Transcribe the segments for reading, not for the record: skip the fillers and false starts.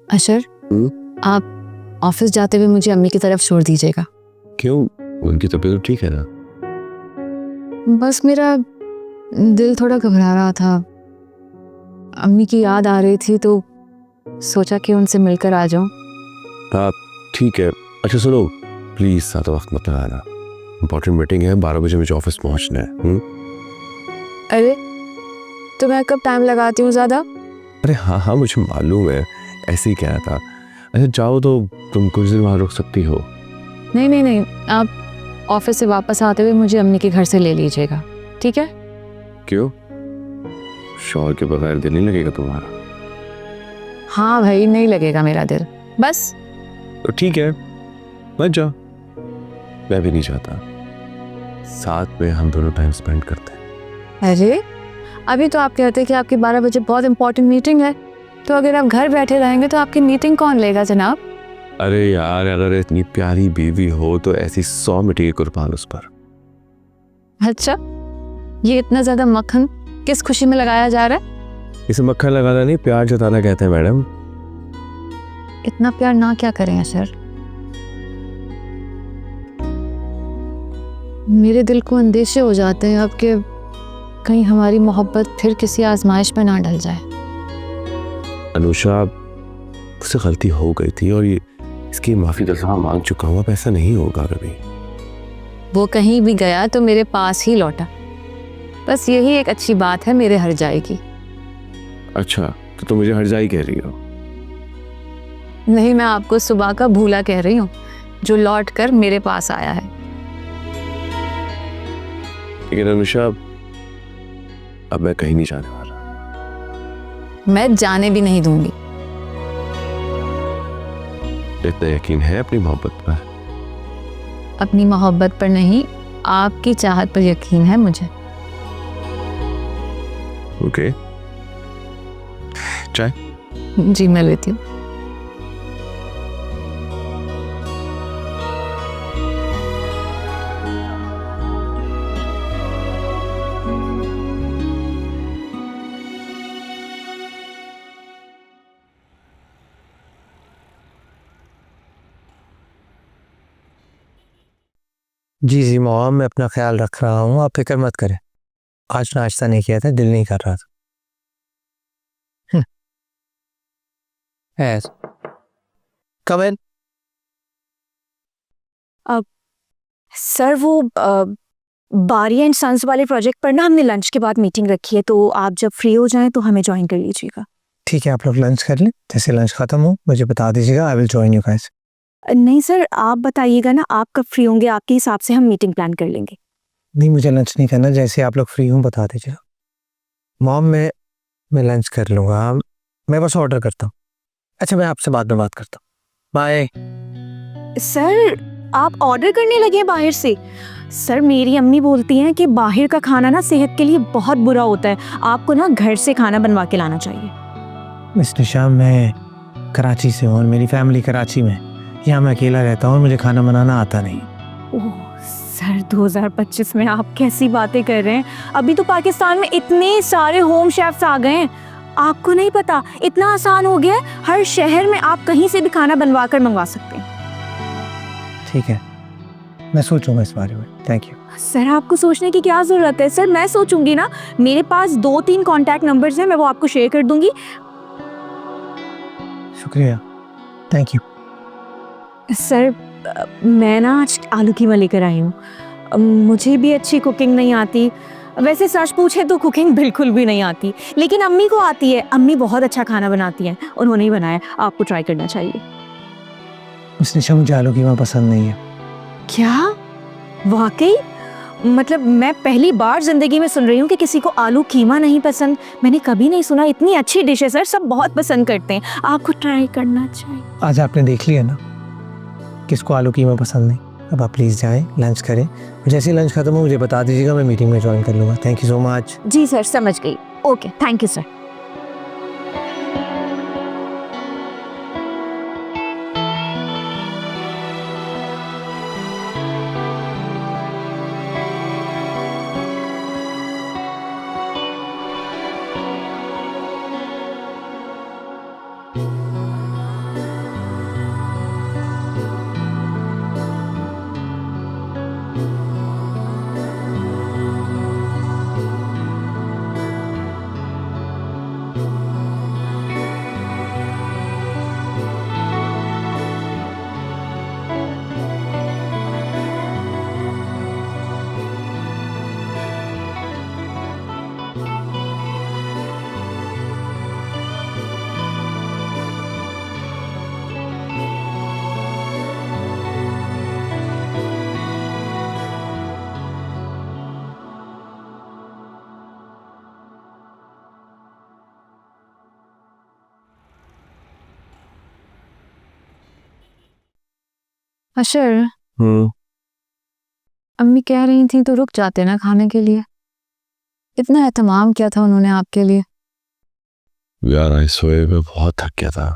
अशर, आप ऑफिस जाते हुए मुझे अम्मी की तरफ छोड़ दीजिएगा। क्यों? उनकी तबीयत ठीक है ना? बस मेरा दिल थोड़ा घबरा रहा था, अम्मी की याद आ रही थी तो सोचा कि उनसे मिलकर आ जाऊं। हाँ ठीक है। अच्छा सुनो, प्लीज साथ वक्त मत लगाना, इंपॉर्टेंट मीटिंग है, 12 बजे मुझे ऑफिस पहुंचना है। अरे तो मैं कब टाइम लगाती हूँ ज़्यादा? अरे हाँ हाँ मुझे मालूम है, ऐसे ही कहना था। अच्छा जाओ तो तुम कुछ देर वहाँ रुक सकती हो। नहीं नहीं नहीं, आप ऑफिस से वापस आते हुए मुझे अम्मी के घर से ले लीजिएगा, ठीक है? क्यों? शौहर के बगैर दिल नहीं लगेगा तुम्हारा? हाँ भाई, नहीं लगेगा मेरा दिल, बस। तो ठीक है, मत जाओ, मैं भी नहीं चाहता। साथ में हम दोनों टाइम स्पेंड करते हैं। अरे अभी तो आप कहते हैं कि आपकी 12 बजे बहुत इंपॉर्टेंट मीटिंग है, तो अगर आप घर बैठे रहेंगे तो आपकी मीटिंग कौन लेगा जनाब? अरे यार, अगर इतनी प्यारी बीवी हो तो ऐसी 100 मिट्टी कुर्बान उस पर। अच्छा, ये इतना ज्यादा मक्खन किस खुशी में लगाया जा रहा है? इसे मक्खन लगाना नहीं, प्यार जताना कहते हैं मैडम। इतना प्यार ना क्या करें अशर, मेरे दिल को अंदेशे हो जाते हैं आपके, कहीं हमारी मोहब्बत फिर किसी आजमाइश में ना डल जाए। अनुषा, मुझसे गलती हो गई थी और ये इसकी माफी दफा मांग चुका हूँ, अब ऐसा नहीं होगा कभी। वो कहीं भी गया तो मेरे पास ही लौटा, बस यही एक अच्छी बात है मेरे हर जाएगी। अच्छा तो तुम मुझे हर जाई कह रही हो? नहीं, मैं आपको सुबह का भूला कह रही हूँ जो लौट कर मेरे पास आया है। लेकिन अनुषा, अब मैं कहीं नहीं जाने वाला। मैं जाने भी नहीं दूंगी। इतना यकीन है अपनी मोहब्बत पर? अपनी मोहब्बत पर नहीं, आपकी चाहत पर यकीन है मुझे। ओके, चाय? जी मैं लेती हूँ। जी जी मॉम, मैं अपना ख्याल रख रहा हूँ, आप फिक्र मत करें। आज नाश्ता नहीं किया था, दिल नहीं कर रहा था। यस, कम इन। सर वो बारी एंड सन्स वाले प्रोजेक्ट पर ना हमने लंच के बाद मीटिंग रखी है, तो आप जब फ्री हो जाएं तो हमें ज्वाइन कर लीजिएगा। ठीक है, आप लोग लंच कर लें, जैसे लंच खत्म हो मुझे बता दीजिएगा, I will join you guys. नहीं सर, आप बताइएगा ना आप कब फ्री होंगे, आपके हिसाब से हम मीटिंग प्लान कर लेंगे। नहीं, मुझे लंच नहीं करना, जैसे आप लोग फ्री हो बता दीजिएगा। मॉम मैं लंच कर लूँगा, मैं बस ऑर्डर करता हूँ। अच्छा, मैं आपसे बाद में बात करता हूँ, बाय। सर आप ऑर्डर करने लगे हैं बाहर से? सर मेरी अम्मी बोलती हैं कि बाहर का खाना ना सेहत के लिए बहुत बुरा होता है, आपको ना घर से खाना बनवा के लाना चाहिए। मिस निशा, मैं कराची से हूँ और मेरी फैमिली कराची में, यहाँ मैं अकेला रहता हूँ और मुझे खाना बनाना आता नहीं। ओह सर, 2025 में आप कैसी बातें कर रहे हैं? अभी तो पाकिस्तान में इतने सारे होम शेफ्स आ गए हैं, आपको नहीं पता, इतना आसान हो गया है, हर शहर में आप कहीं से भी खाना बनवा कर मंगवा सकते हैं। ठीक है, मैं सोचूंगा इस बारे में, थैंक यू। सर आपको सोचने की क्या ज़रूरत है? सर मैं सोचूंगी ना, मेरे पास 2-3 कॉन्टैक्ट नंबर्स हैं, मैं वो आपको शेयर कर दूंगी। शुक्रिया, थैंक यू। सर मैं ना आज आलू कीमा लेकर आई हूँ, मुझे भी अच्छी कुकिंग नहीं आती, वैसे सच पूछे तो कुकिंग बिल्कुल भी नहीं आती, लेकिन अम्मी को आती है, अम्मी बहुत अच्छा खाना बनाती हैं, उन्होंने ही बनाया, आपको ट्राई करना चाहिए। मिस निशा, मुझे आलू कीमा पसंद नहीं है। क्या? वाकई? मतलब मैं पहली बार जिंदगी में सुन रही हूँ कि किसी को आलू कीमा नहीं पसंद, मैंने कभी नहीं सुना, इतनी अच्छी डिश है सर, सब बहुत पसंद करते हैं, आपको ट्राई करना चाहिए। आज आपने देख लिया ना किसको आलू कीमा पसंद नहीं। अब आप प्लीज़ जाएं, लंच करें, जैसे ही लंच खत्म हो मुझे बता दीजिएगा, मैं मीटिंग में ज्वाइन कर लूँगा। Thank you so much. जी सर, समझ गई, ओके, थैंक यू सर। अशर, हम्म। अम्मी कह रही थी तो रुक जाते ना खाने के लिए। इतना एहतमाम किया था उन्होंने आपके लिए। यार आई सोए में बहुत थक गया था,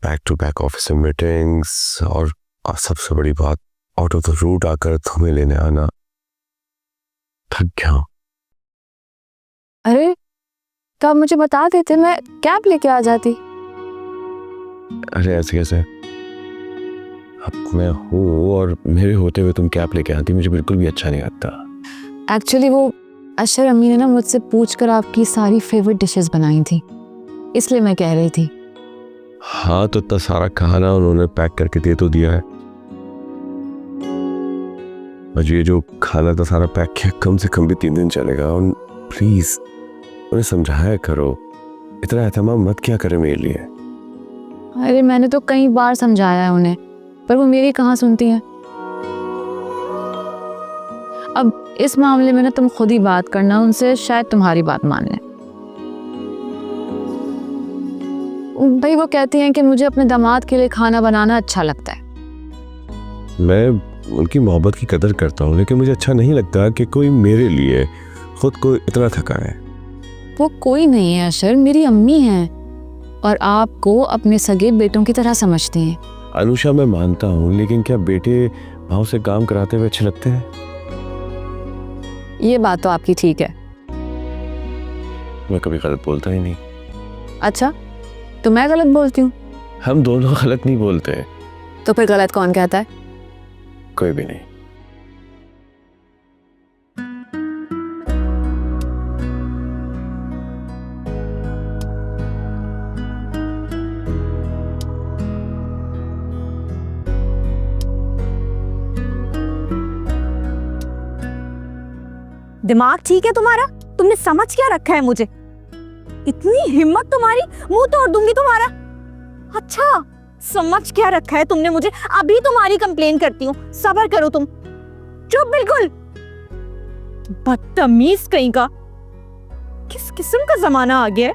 back to back office meetings, और सबसे बड़ी बात आउट ऑफ द रूट आकर तुम्हें लेने आना। थक गया हूं। अरे तो आप मुझे बता देते, मैं कैब लेके आ जाती। अरे ऐसे कैसे, अब मैं हूँ और मेरे होते हुए तुम कैब लेके आती, मुझे बिल्कुल भी अच्छा नहीं लगता। एक्चुअली वो अशर अम्मी ने ना मुझसे पूछकर आपकी सारी फेवरेट डिशेस बनाई थी, इसलिए मैं कह रही थी। हाँ तो इतना सारा खाना उन्होंने पैक करके दे तो दिया है, और ये जो खाना था सारा पैक किया, कम से कम भी 3 दिन चलेगा। और प्लीज उन्हें समझाया करो, इतना एहतमाम मत क्या करे मेरे लिए। अरे मैंने तो कई बार समझाया है उन्हें, पर वो मेरी कहाँ सुनती हैं। अब इस मामले में ना तुम खुद ही बात करना उनसे, शायद तुम्हारी बात मान लें। भाई वो कहती हैं कि मुझे अपने दामाद के लिए खाना बनाना अच्छा लगता है। मैं उनकी मोहब्बत की कदर करता हूँ, लेकिन मुझे अच्छा नहीं लगता कि कोई मेरे लिए खुद को इतना थका है। वो कोई नहीं है अशर, मेरी अम्मी हैं, और आपको अपने सगे बेटों की तरह समझते हैं। अनुषा मैं मानता हूँ, लेकिन क्या बेटे भाव से काम कराते हुए अच्छे लगते हैं? ये बात तो आपकी ठीक है। मैं कभी गलत बोलता ही नहीं। अच्छा तो मैं गलत बोलती हूँ? हम दोनों गलत नहीं बोलते। तो फिर गलत कौन कहता है? कोई भी नहीं। दिमाग ठीक है तुम्हारा? तुमने समझ क्या रखा है मुझे? इतनी हिम्मत तुम्हारी, मुंह तोड़ दूंगी तुम्हारा। अच्छा समझ क्या रखा है तुमने मुझे? अभी तुम्हारी कंप्लेन करती हूँ, सब्र करो तुम। चुप बिल्कुल, बदतमीज कहीं का। किस किस्म का जमाना आ गया है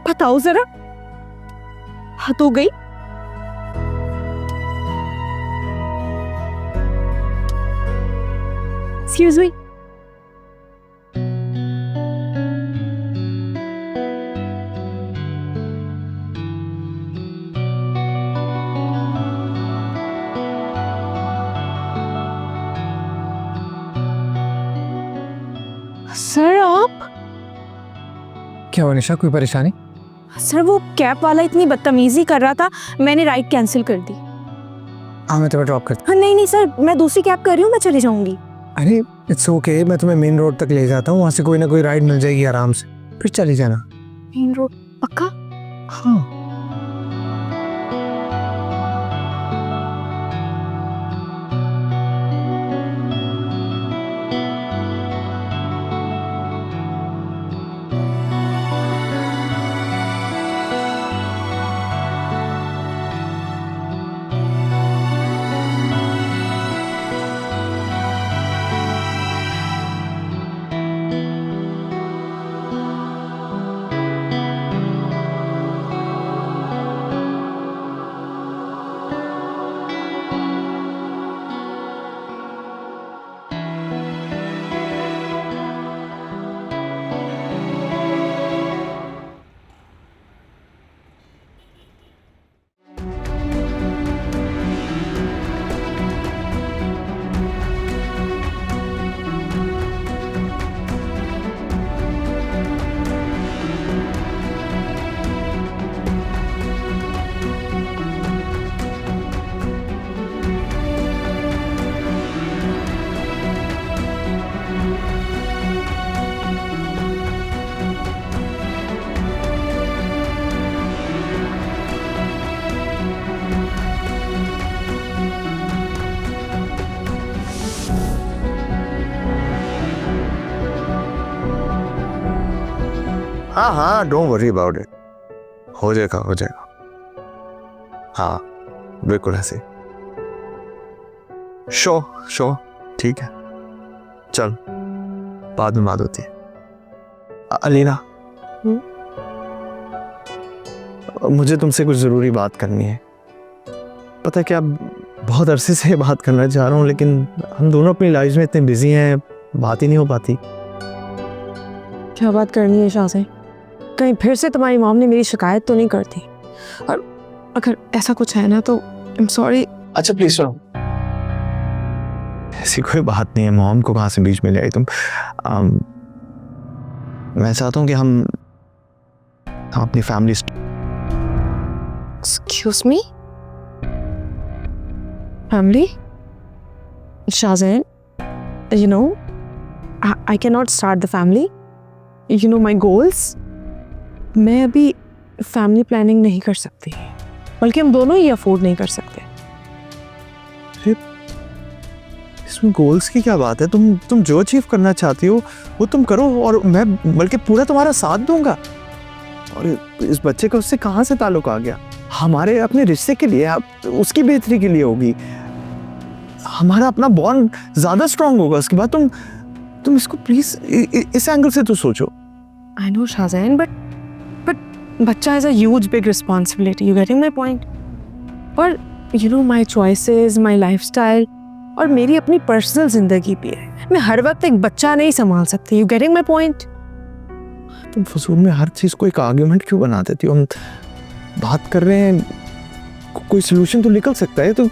बताओ जरा, हद हो गई। Excuse me. सर आप? क्या हुआ निशा, कोई परेशानी? सर वो कैब वाला इतनी बदतमीजी कर रहा था, मैंने राइड कैंसिल कर दी। हाँ मैं तुम्हें ड्रॉप करता हाँ नहीं नहीं सर, मैं दूसरी कैब कर रही हूँ, मैं चली जाऊंगी। हूँ। अरे इट्स ओके, मैं तुम्हें मेन रोड तक ले जाता हूँ, वहाँ से कोई ना कोई राइड मिल जाएगी आराम से, फिर चली जाना। मेन रोड पक्का? हाँ हाँ हाँ, डोंट वरी अबाउट इट, हो जाएगा हो जाएगा। हाँ बिल्कुल ऐसे। शो शो ठीक है, चल बाद में बात होती है। अलीना, मुझे तुमसे कुछ ज़रूरी बात करनी है। पता है क्या, बहुत अरसे से बात करना चाह रहा हूँ, लेकिन हम दोनों अपनी लाइफ में इतने बिजी हैं, बात ही नहीं हो पाती। क्या बात करनी है शाह से? कहीं फिर से तुम्हारी मॉम ने मेरी शिकायत तो नहीं करती? और अगर ऐसा कुछ है ना तो आई एम सॉरी। अच्छा प्लीज सुनो, ऐसी कोई बात नहीं है, मॉम को कहाँ से बीच में ले आई तुम। मैं चाहता हूँ कि हम अपनी family. Excuse me, family? Shahzain, you know, I cannot start the family. You know my goals. मैं अभी फैमिली प्लानिंग नहीं कर सकती, बल्कि हम दोनों ही अफोर्ड नहीं कर सकते। इसमें गोल्स की क्या बात है? तुम जो अचीव करना चाहती हो वो तुम करो, और मैं बल्कि पूरा तुम्हारा साथ दूंगा। और इस बच्चे का उससे कहाँ से ताल्लुक आ गया? हमारे अपने रिश्ते के लिए, उसकी बेहतरी के लिए होगी, हमारा अपना बॉन्ड ज्यादा स्ट्रांग होगा। उसके बाद तुम इसको प्लीज इस एंगल से तो सोचो। I know शाहजैन, but बच्चा is a huge big responsibility. You getting my point? और you know my choices, my lifestyle, और मेरी अपनी पर्सनल जिंदगी भी है। मैं हर वक्त एक बच्चा नहीं संभाल सकती। You getting my point? तुम फजूल में हर चीज को एक आर्ग्यूमेंट क्यों बना देती हो? हम बात कर रहे हैं, कोई सोल्यूशन तो निकल सकता है। तो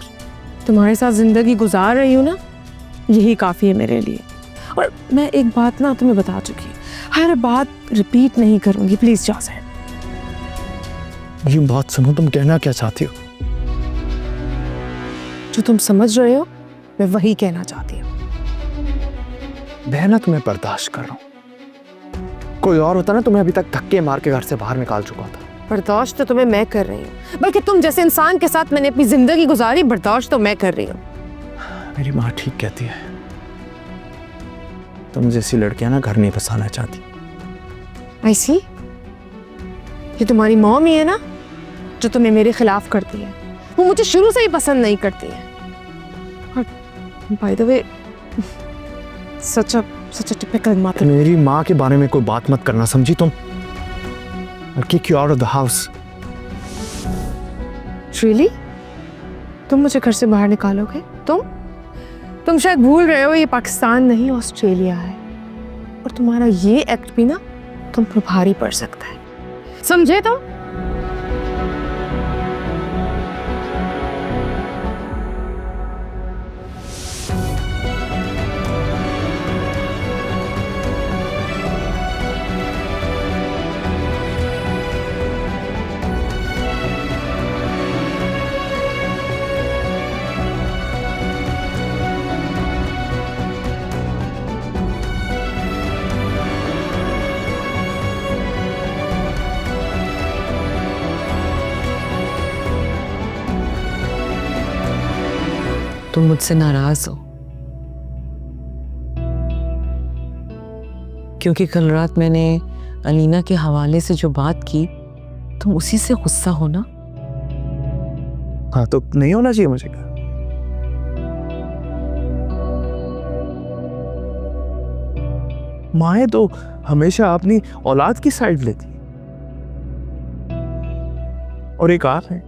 तुम्हारे साथ जिंदगी गुजार रही हूँ ना, यही काफ़ी है मेरे लिए। और मैं एक बात ना तुम्हें बता चुकी, हर बात रिपीट नहीं करूँगी, प्लीज़ जाज़। ये बात सुनो, तुम कहना क्या चाहती हो? जो तुम समझ रहे हो मैं वही कहना चाहती हूँ। मैं ना तुम्हें बर्दाश्त कर रहा हूँ, कोई और होता ना तुम्हें अभी तक धक्के मार के घर से बाहर निकाल चुका था। बर्दाश्त तो तुम्हें मैं कर रही हूँ, बल्कि तुम जैसे इंसान के साथ मैंने अपनी जिंदगी गुजारी, बर्दाश्त तो मैं कर रही हूँ। मेरी माँ ठीक कहती है, तुम जैसी लड़कियां ना घर नहीं बसाना चाहती। ऐसी ये तुम्हारी मॉम ही है ना जो तुम्हें मेरे खिलाफ करती है। वो मुझे शुरू से ही पसंद नहीं करती है। और by the way, such a typical mother. मेरी माँ के बारे में कोई बात मत करना, समझी तुम? I'll kick you out of the house. Really? तुम मुझे घर से बाहर निकालोगे? तुम शायद भूल रहे हो ये पाकिस्तान नहीं ऑस्ट्रेलिया है, और तुम्हारा ये एक्ट भी ना तुम पर भारी पड़ सकता है, समझे तुम? तुम मुझसे नाराज हो क्योंकि कल रात मैंने अलीना के हवाले से जो बात की, तुम उसी से गुस्सा हो ना? हाँ, तो नहीं होना चाहिए मुझे। माएँ तो हमेशा अपनी औलाद की साइड लेती, और एक आप है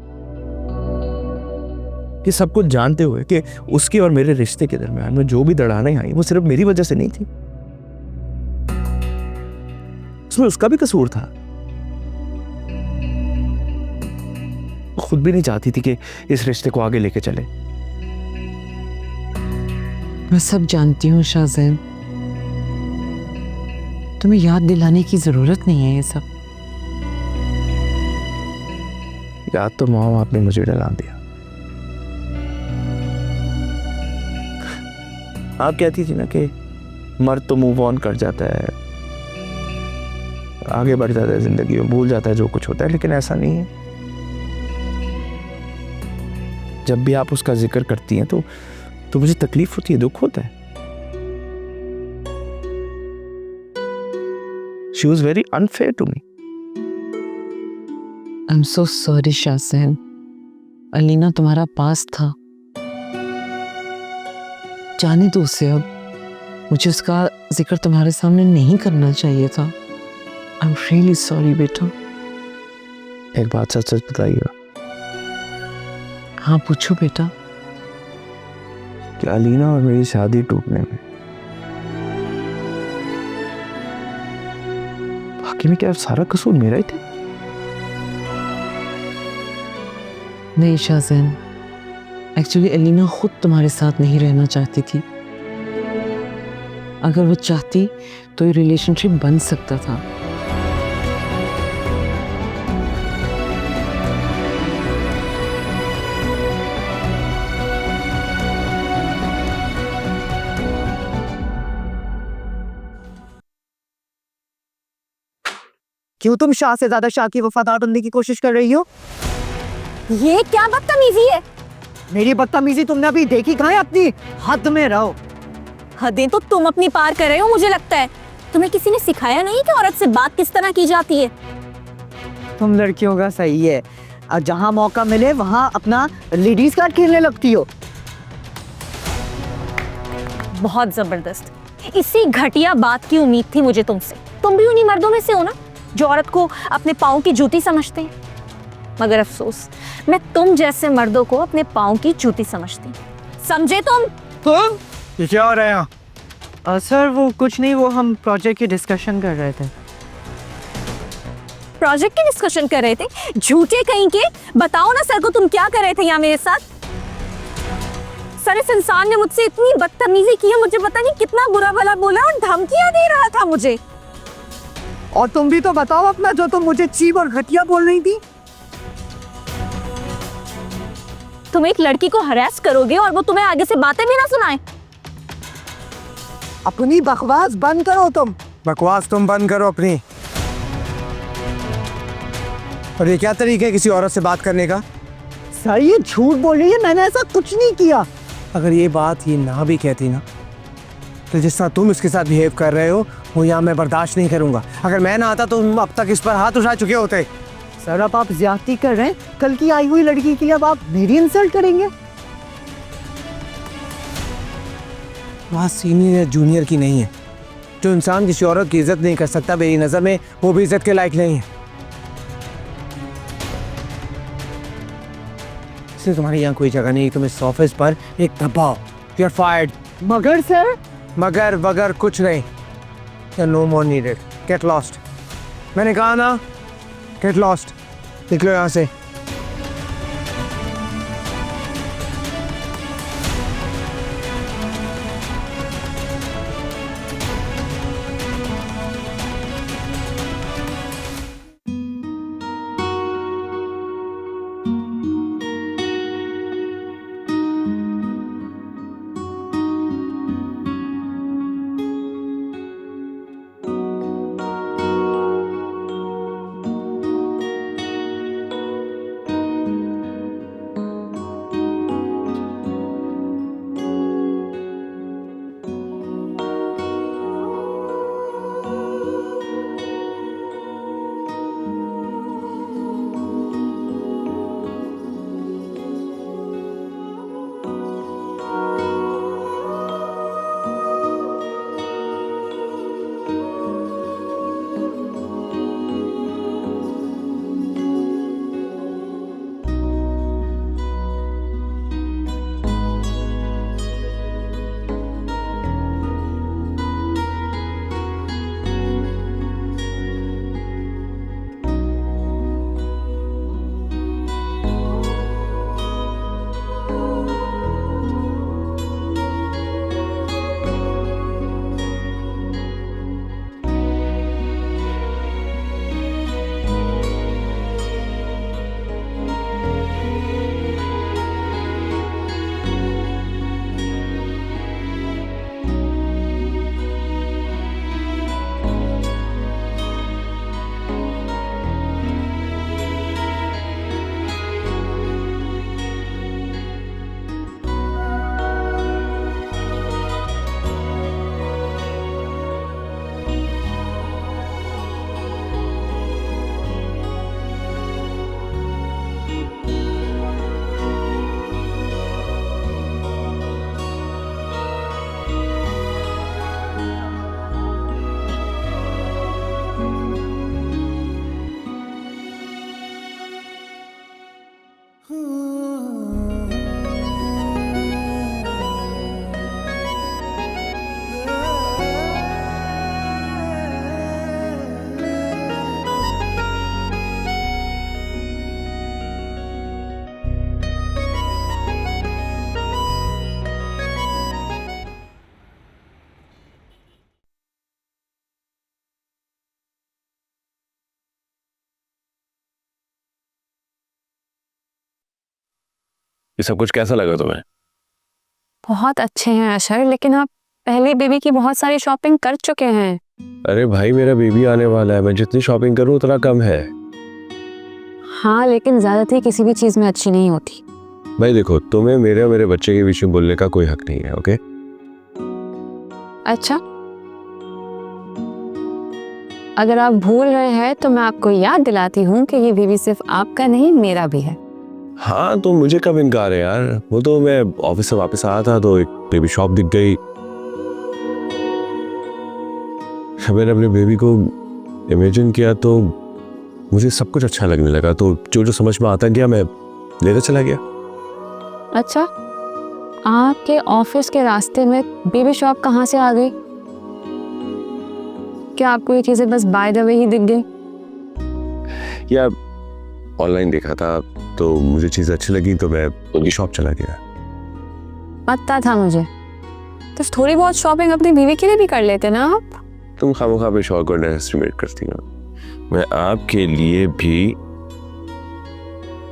कि सब कुछ जानते हुए कि उसके और मेरे रिश्ते के दरमियान में जो भी दरारें आई वो सिर्फ मेरी वजह से नहीं थी, उसमें उसका भी कसूर था। खुद भी नहीं चाहती थी कि इस रिश्ते को आगे लेके चले। मैं सब जानती हूँ शाहजैन, तुम्हें याद दिलाने की जरूरत नहीं है ये सब। याद तो मॉम आपने मुझे दिला दिया। आप कहती थी ना कि मर्द तो मूव ऑन कर जाता है, आगे बढ़ जाता है जिंदगी में, भूल जाता है जो कुछ होता है, लेकिन ऐसा नहीं है। जब भी आप उसका जिक्र करती हैं तो मुझे तकलीफ होती है, दुख होता है। She was very unfair to me. I'm so sorry Shahzain, Alina तुम्हारा पास था, जाने दो उसे अब। मुझे उसका जिक्र तुम्हारे सामने नहीं करना चाहिए था। I'm really sorry बेटा। एक बात सच सच बताइएगा, हाँ पूछो बेटा। अलीना और मेरी शादी टूटने में। बाकी में क्या सारा कसूर मेरा ही था? नहीं शाहजैन, एक्चुअली अलीना खुद तुम्हारे साथ नहीं रहना चाहती थी। अगर वो चाहती तो ये रिलेशनशिप बन सकता था। क्यों तुम शाह से ज्यादा शाह की वफादार बनने की कोशिश कर रही हो? ये क्या बदतमीजी है? मेरी बदतमीजी तुमने अभी देखी कहाँ है? अपनी हद में रहो। हदें तो तुम अपनी पार कर रहे हो, मुझे लगता है। तुम्हें किसी ने सिखाया नहीं कि औरत से बात किस तरह की जाती है? तुम लड़कियों का सही है, और जहाँ मौका मिले वहाँ अपना लेडीज कार्ड खेलने लगती हो। बहुत जबरदस्त। इसी घटिया बात की उम्मीद थी मुझे तुमसे। तुम भी उन्हीं मर्दों में से हो ना जो औरत को अपने पाँव की जूती समझते हैं। मगर अफसोस, मैं तुम जैसे मर्दों को अपने पाँव की जूती समझती। समझे तुम? ये क्या हो रहा है यहाँ? सर वो कुछ नहीं, वो हम प्रोजेक्ट की डिस्कशन कर रहे थे। प्रोजेक्ट की डिस्कशन कर रहे थे? झूठे कहीं के। बताओ ना सर को, तुम क्या कर रहे थे यहाँ मेरे साथ? सर, इस इंसान ने मुझसे इतनी बदतमीजी की है, मुझे पता नहीं कितना बुरा भला बोला और धमकियां दे रहा था मुझे। और तुम भी तो बताओ अपना, जो तुम मुझे चीप और घटिया बोल रही थी। तुम एक लड़की को हरास करोगे और वो तुम्हें आगे से बातें भी ना सुनाए? अपनी बकवास बंद करो तुम। बकवास तुम बंद करो अपनी। और ये क्या तरीका है किसी औरत से बात करने का? सर ये झूठ बोल रही है, मैंने ऐसा कुछ नहीं किया। अगर ये बात ये ना भी कहती ना, तो जिस तरह तुम इसके साथ बिहेव कर रहे हो वो यहाँ मैं बर्दाश्त नहीं करूंगा। अगर मैं ना आता तो तुम अब तक इस पर हाथ उठा चुके होते। सर अब आप ज्यादती कर रहे हैं। कल की आई हुई लड़की के लिए अब आप मेरी इंसल्ट करेंगे? बात सीनियर या जूनियर की नहीं है। जो इंसान किसी औरत की इज्जत नहीं कर सकता, मेरी नज़र में वो भी इज्जत के लायक नहीं है। इसलिए तुम्हारी यहाँ कोई जगह नहीं। तुम इस ऑफिस पर एक दबाव। You are fired. मगर सर, मगर वगर कुछ नहीं। No more needed. Get lost. मैंने कहा ना, गेट लॉस्ट। निकलो यहाँ से। ये सब कुछ कैसा लगा तुम्हें? बहुत अच्छे हैं अशर, लेकिन आप पहले बेबी की बहुत सारी शॉपिंग कर चुके हैं। अरे भाई, मेरा बेबी आने वाला है, मैं जितनी शॉपिंग करूँ उतना कम है। हाँ, लेकिन ज्यादातर किसी भी चीज में अच्छी नहीं होती। भाई देखो, तुम्हें मेरे और मेरे बच्चे के बीच में बोलने का कोई हक नहीं है, ओके? अच्छा, अगर आप भूल रहे हैं तो मैं आपको याद दिलाती हूँ कि ये बेबी सिर्फ आपका नहीं, मेरा भी है। हाँ, तो मुझे कब इनकार है यार? वो तो मैं ऑफिस से वापस आया था तो एक बेबी शॉप दिख गई, मैंने अपने बेबी को इमेजिन किया तो मुझे सब कुछ अच्छा लगने लगा, तो जो जो समझ में आता गया मैं लेता चला गया। अच्छा, आपके ऑफिस के रास्ते में बेबी शॉप कहाँ से आ गई? क्या आपको ये चीजें बस बाय द वे ही दिख गई? या ऑनलाइन देखा था तो मुझे चीज़ अच्छी लगी तो मैं उनकी शॉप चला गया। पता था मुझे। तो थोड़ी बहुत शॉपिंग अपनी बीवी के लिए भी कर लेते ना आप? तुम खामोखा पे शौक और एस्टिमेट करती हो। मैं आपके लिए भी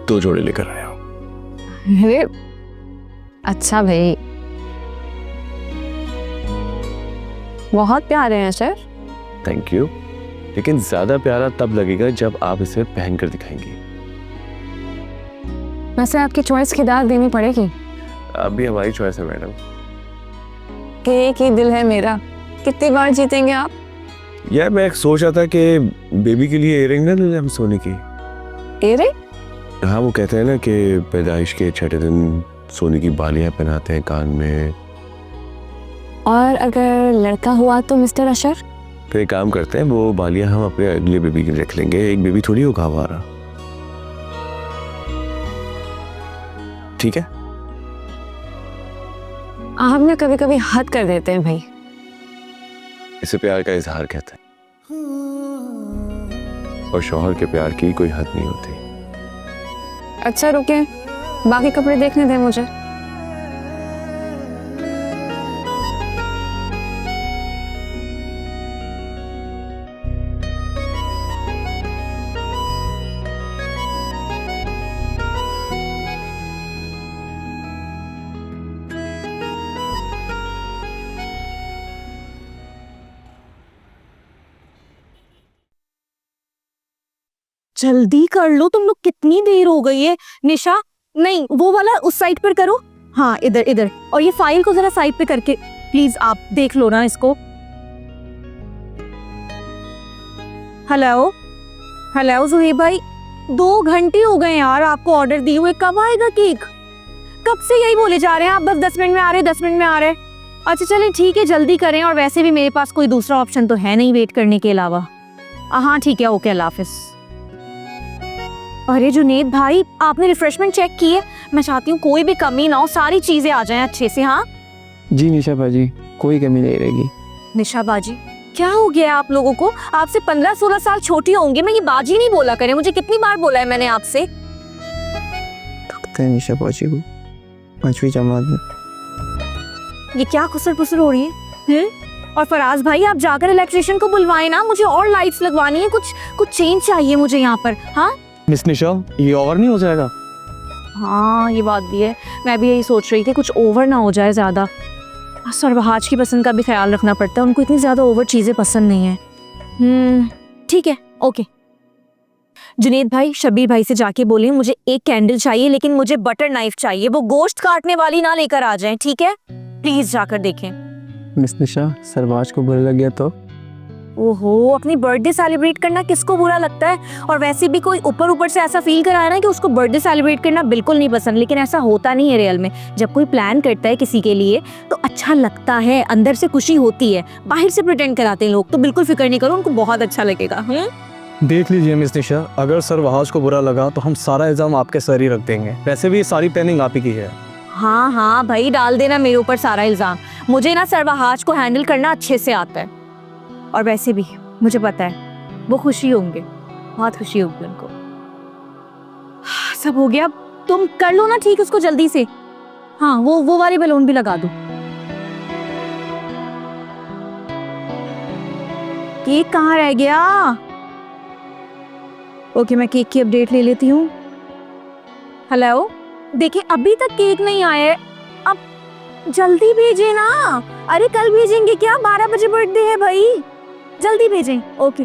2 जोड़े लेकर आया हूँ। अरे अच्छा भाई, बहुत प्यारे हैं सर। थैंक यू, लेकिन ज्यादा प्यारा तब लगेगा जब आप इसे पहन कर दिखाएंगी। वैसे आपकी चॉइस की दाद देनी पड़ेगी। अभी हमारी चॉइस है मैडम। एक ही दिल है मेरा, कितनी बार जीतेंगे आप? यार मैं सोच रहा था कि बेबी के लिए इयररिंग ना ले लें हम सोने की। इयररिंग? हाँ, वो कहते हैं ना कि पैदाइश के 6ठे दिन सोने की बालियां पहनाते हैं कान में। और अगर लड़का हुआ तो मिस्टर अशर? तो एक काम करते हैं, वो बालियां हम अपने अगले बेबी के लिए रख लेंगे। एक बेबी थोड़ी होगा हमारा, ठीक है? आप ना कभी कभी हद कर देते हैं भाई। इसे प्यार का इजहार कहते हैं, और शौहर के प्यार की कोई हद नहीं होती। अच्छा रुके, बाकी कपड़े देखने दें मुझे। जल्दी कर लो, तुम लोग, कितनी देर हो गई है। निशा, नहीं वो वाला उस साइड पर करो। हाँ, इधर इधर। और ये फाइल को जरा साइड पे करके प्लीज आप देख लो ना इसको। हेलो हेलो जुहेब भाई, 2 घंटे हो गए यार आपको ऑर्डर दिए हुए, कब आएगा केक? कब से यही बोले जा रहे हैं आप, बस 10 मिनट में आ रहे, 10 मिनट में आ रहे। अच्छा चलें ठीक है, जल्दी करें, और वैसे भी मेरे पास कोई दूसरा ऑप्शन तो है नहीं वेट करने के अलावा। हाँ ठीक है, ओके, अल्लाह हाफिज। अरे जुनेद भाई, आपने रिफ्रेशमेंट चेक की है? मैं चाहती हूँ कोई भी कमी ना हो, सारी चीजें आ जाएं अच्छे से। हाँ जी निशा बाजी, कोई कमी नहीं रहेगी। निशा बाजी, क्या हो गया है आप लोगों को? आपसे 15-16 साल छोटी होंगी, मैं ये बाजी नहीं बोला करें, मुझे कितनी बार बोला है मैंने आपसे। लगता है निशा बाजी को 5वीं जमात में। ये क्या खुसर पुसर हो रही है? और फराज भाई, आप जाकर इलेक्ट्रिशियन को बुलवाएं ना, मुझे और लाइट्स लगवानी है, कुछ चेंज चाहिए मुझे यहाँ पर। हाँ मिस निशा, ये ओवर नहीं हो जाएगा? हाँ ये बात भी है, मैं भी यही सोच रही थी, कुछ ओवर ना हो जाए ज़्यादा। सरवहाज की पसंद का भी ख्याल रखना पड़ता है, उनको इतनी ज़्यादा ओवर चीज़ें पसंद नहीं है। ठीक है, ओके। जुनेद भाई, शब्बीर भाई से जाके बोलिए मुझे एक कैंडल चाहिए, लेकिन मुझे बटर नाइफ चाहिए, वो गोश्त काटने वाली ना लेकर आ जाएं, ठीक है? प्लीज़ जाकर देखें। मिस निशा, सरवाज को बुरा लग गया तो? ओहो, अपनी बर्थडे सेलिब्रेट करना किसको बुरा लगता है? और वैसे भी कोई ऊपर ऊपर से ऐसा फील कराया ना कि उसको बर्थडे सेलिब्रेट करना बिल्कुल नहीं पसंद, लेकिन ऐसा होता नहीं है रियल में। जब कोई प्लान करता है किसी के लिए तो अच्छा लगता है, अंदर से खुशी होती है, बाहर से प्रिटेंड कराते हैं लोग। तो बिल्कुल फिक्र नहीं करो, उनको बहुत अच्छा लगेगा। देख लीजिए मिस निशा, अगर सरवाज को बुरा लगा तो हम सारा इल्जाम आपके सर ही रख देंगे। वैसे भी ये सारी प्लानिंग आप ही की है। हाँ हाँ भाई, डाल देना मेरे ऊपर सारा इल्जाम। मुझे ना सरवहाज को हैंडल करना अच्छे से आता है, और वैसे भी मुझे पता है वो खुशी होंगे, बहुत खुशी होगी उनको। सब हो गया, तुम कर लो ना ठीक उसको जल्दी से। हाँ वो वाले बैलून भी लगा दो। केक कहाँ रह गया? ओके, मैं केक की अपडेट ले लेती हूँ। हेलो देखिए अभी तक केक नहीं आया है, अब जल्दी भेजें ना। अरे कल भेजेंगे क्या, 12 बजे बर्थडे है भाई, जल्दी भेजें। ओके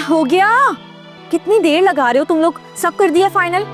हो गया। कितनी देर लगा रहे हो तुम लोग, सब कर दिया फाइनल।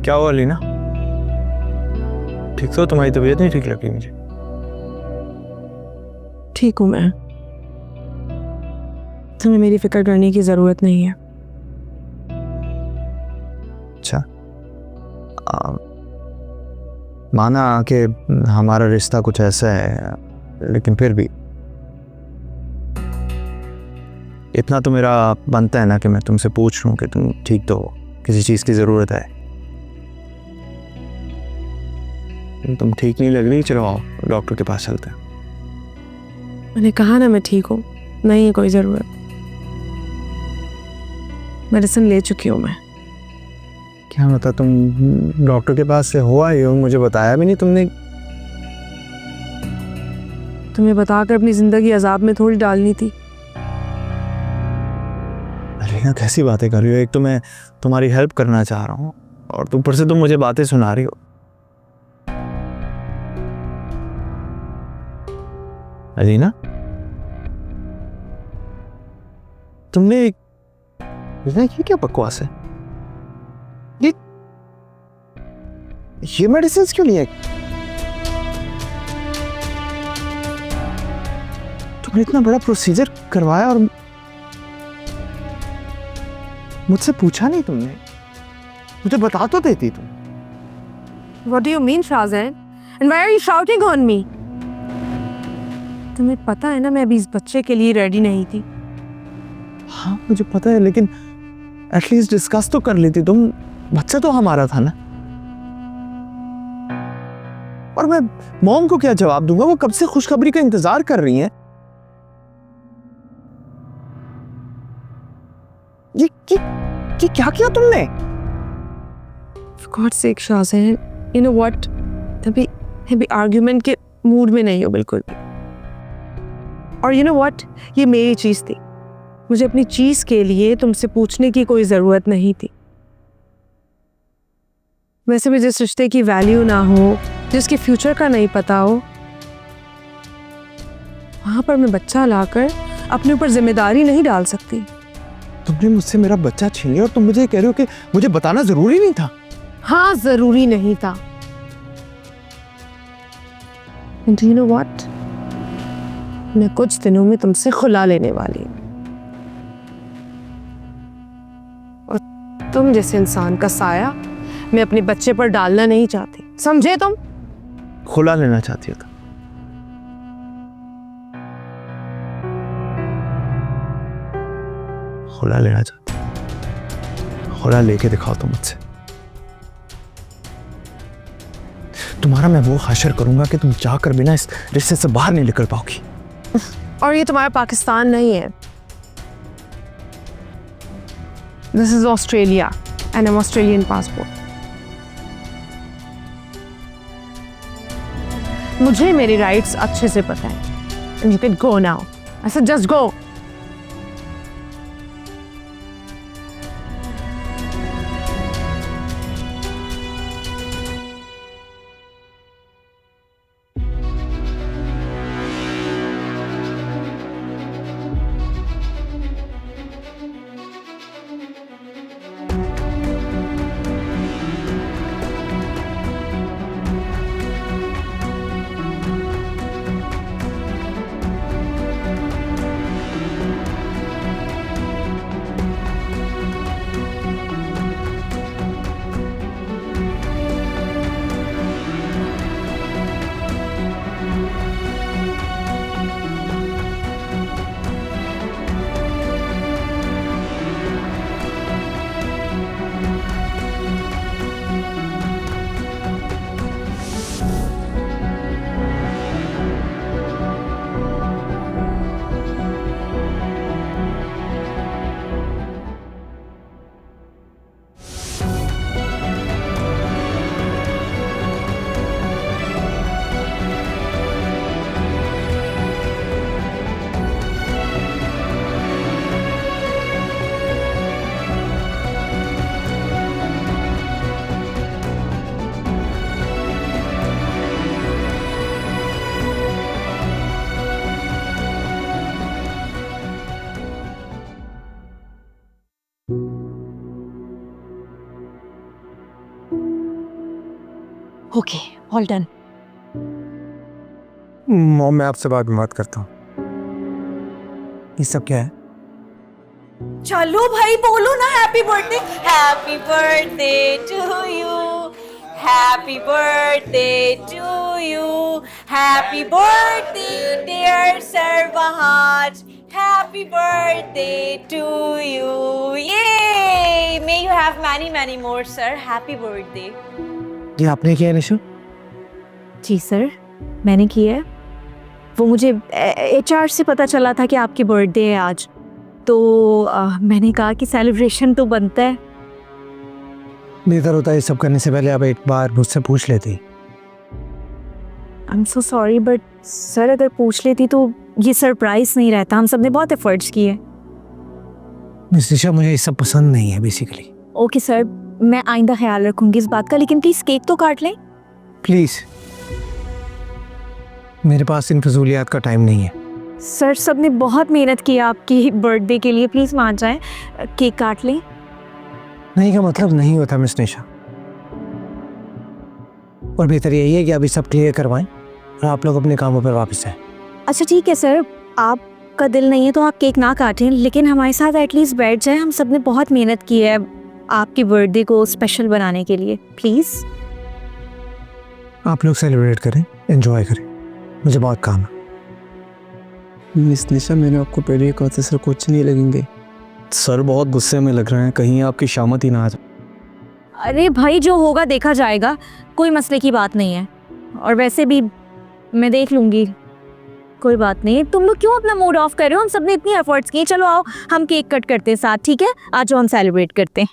क्या हुआ लीना? ठीक तो, तुम्हारी तबीयत नहीं ठीक लगी मुझे। ठीक हूँ मैं, तुम्हें मेरी फिक्र करने की ज़रूरत नहीं है। अच्छा, माना कि हमारा रिश्ता कुछ ऐसा है, लेकिन फिर भी इतना तो मेरा बनता है ना कि मैं तुमसे पूछ लूँ कि तुम ठीक तो हो, किसी चीज़ की ज़रूरत है। तुम ठीक नहीं लग रही, चलो आओ डॉक्टर के पास चलते हैं। मैंने कहा ना मैं ठीक हूँ, नहीं है कोई ज़रूरत। मेडिसिन ले चुकी हूँ मैं। क्या बता, तुम डॉक्टर के पास से हो आई हो, मुझे बताया भी नहीं तुमने। तुम्हें बताकर अपनी ज़िंदगी अजाब में थोड़ी डालनी थी। अरे ना, कैसी बातें कर रही हो? एक तो मैं तुम्हारी हेल्प करना चाह रहा हूँ और ऊपर से तुम मुझे बातें सुना रही हो। अलीना, तुमने ये क्या बकवास है? ये मेडिसिन क्यों लिए? तुमने इतना बड़ा प्रोसीजर करवाया और मुझसे पूछा नहीं तुमने? मुझे बता तो देती तुम। What do you mean, Shahzain? And why are you shouting on me? तुम्हें पता है ना मैं अभी इस बच्चे के लिए रेडी नहीं थी। हाँ मुझे पता है, लेकिन एटलीस्ट डिस्कस तो कर लेती तुम। बच्चा तो हमारा था ना। और मैं मॉम को क्या जवाब दूंगा? वो कब से खुशखबरी का इंतजार कर रही हैं। ये क्या किया तुमने? For God's sake, Shahzain, you know what? अभी आर्ग्यूमेंट के मूड में नहीं हो बिल्कुल। और you know what? ये मेरी चीज़ थी। मुझे अपनी चीज़ के लिए तुमसे पूछने की कोई ज़रूरत नहीं थी। वैसे भी जिस रिश्ते की वैल्यू ना हो, जिसके फ्यूचर का नहीं पता हो, वहाँ पर मैं बच्चा लाकर अपने ऊपर जिम्मेदारी नहीं डाल सकती। तुमने मुझसे मेरा बच्चा छीन लिया और तुम मुझे कह रहे हो कि मुझे बताना जरूरी नहीं था। हाँ, ज़रूरी नहीं था। And do you know what? मैं कुछ दिनों में तुमसे खुला लेने वाली हूँ। तुम जैसे इंसान का साया मैं अपने बच्चे पर डालना नहीं चाहती, समझे तुम? खुला लेना चाहती हो तो खुला लेना चाहती हो? खुला लेके दिखाओ तुम मुझसे। तुम्हारा मैं वो हशर करूंगा कि तुम जाकर बिना इस रिश्ते से बाहर नहीं निकल पाओगी। और ये तुम्हारा पाकिस्तान नहीं है, this is Australia and an Australian passport. मुझे मेरी राइट्स अच्छे से पता है। And you can go now, I said just go. Okay, all done. Mom, मैं आपसे बात करता हूँ। ये सब क्या है? चलो भाई बोलो ना happy birthday. Happy birthday to you, happy birthday to you, happy birthday dear Sarbahaj, happy birthday to you. ये may you have many more sir, happy birthday. ये आपने किया है निशु? जी सर, मैंने किया है। वो मुझे HR से पता चला था कि आपकी बर्थडे है आज, तो मैंने कहा कि सेलिब्रेशन तो बनता है। बेहतर होता है ये सब करने से पहले आप एक बार मुझसे पूछ लेती। I am so sorry, but sir अगर पूछ लेती तो ये सरप्राइज नहीं रहता। हम सब ने बहुत एफर्ट्स किए। मिस निशा, मुझे ये सब पसंद नहीं है बेसिकली। ओके सर, मैं आइंदा ख्याल रखूंगी इस बात का, लेकिन प्लीज़ केक तो काट लें। प्लीज, मेरे पास इन फजूलियात का टाइम नहीं है। सर सब ने बहुत मेहनत की है आपकी बर्थडे के लिए, प्लीज़ मान जाएं, केक काट लें। नहीं का मतलब नहीं होता मिस निशा, और बेहतर यही है कि अभी सब क्लियर करवाएं और आप लोग अपने कामों पर वापस आए। अच्छा ठीक है सर, आपका दिल नहीं है तो आप केक ना काटें, लेकिन हमारे साथ एटलीस्ट बैठ जाएं। हम सब ने बहुत मेहनत की है आपकी बर्थडे को स्पेशल बनाने के लिए, प्लीज़। आप लोग सेलिब्रेट करें, एंजॉय करें, मुझे बहुत काम है। मिस निशा, मैंने आपको पहले ही कहा था सर कुछ नहीं लगेंगे। सर बहुत गुस्से में लग रहे हैं, कहीं आपकी शामत ही ना आ जाए। अरे भाई, जो होगा देखा जाएगा, कोई मसले की बात नहीं है। और वैसे भी मैं देख लूँगी, कोई बात नहीं। तुम लोग क्यों अपना मूड ऑफ कर रहे हो? हम सब ने इतनी एफर्ट्स किए। चलो आओ हम केक कट करते हैं साथ, ठीक है? आज हम सेलिब्रेट करते हैं।